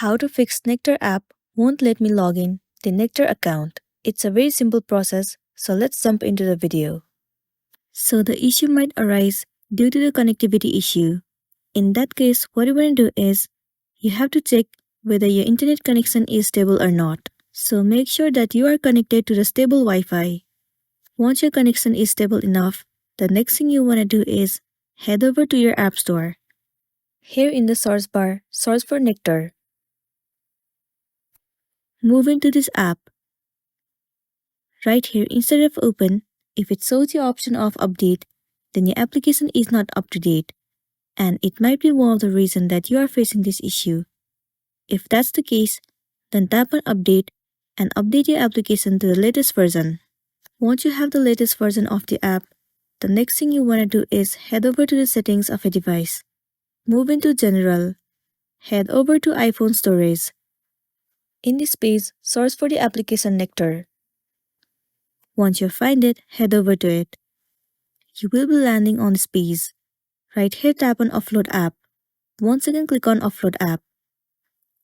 How to fix Nectar app won't let me log in the Nectar account. It's a very simple process, so let's jump into the video. So the issue might arise due to the connectivity issue. In that case, what you want to do is, you have to check whether your internet connection is stable or not. So make sure that you are connected to the stable Wi-Fi. Once your connection is stable enough, the next thing you want to do is head over to your app store. Here in the source bar, search for Nectar. Move into this app. Right here, instead of open, if it shows the option of update, then your application is not up to date, and it might be one of the reasons that you are facing this issue. If that's the case, then tap on update and update your application to the latest version. Once you have the latest version of the app, the next thing you want to do is head over to the settings of a device. Move into General. Head over to iPhone Storage. In this page, search for the application Nectar. Once you find it, head over to it. You will be landing on this page. Right here, tap on Offload App. Once again, click on Offload App.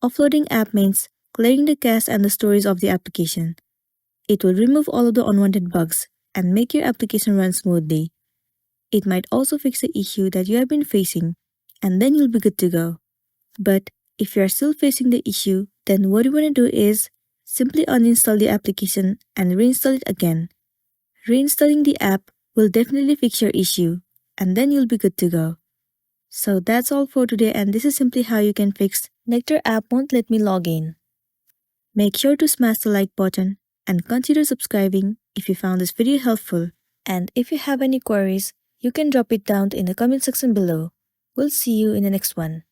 Offloading app means clearing the cache and the storage of the application. It will remove all of the unwanted bugs and make your application run smoothly. It might also fix the issue that you have been facing, and then you'll be good to go. But if you are still facing the issue, then what you want to do is simply uninstall the application and reinstall it again. Reinstalling the app will definitely fix your issue, and then you'll be good to go. So that's all for today, and this is simply how you can fix Nectar app won't let me log in. Make sure to smash the like button and consider subscribing if you found this video helpful. And if you have any queries, you can drop it down in the comment section below. We'll see you in the next one.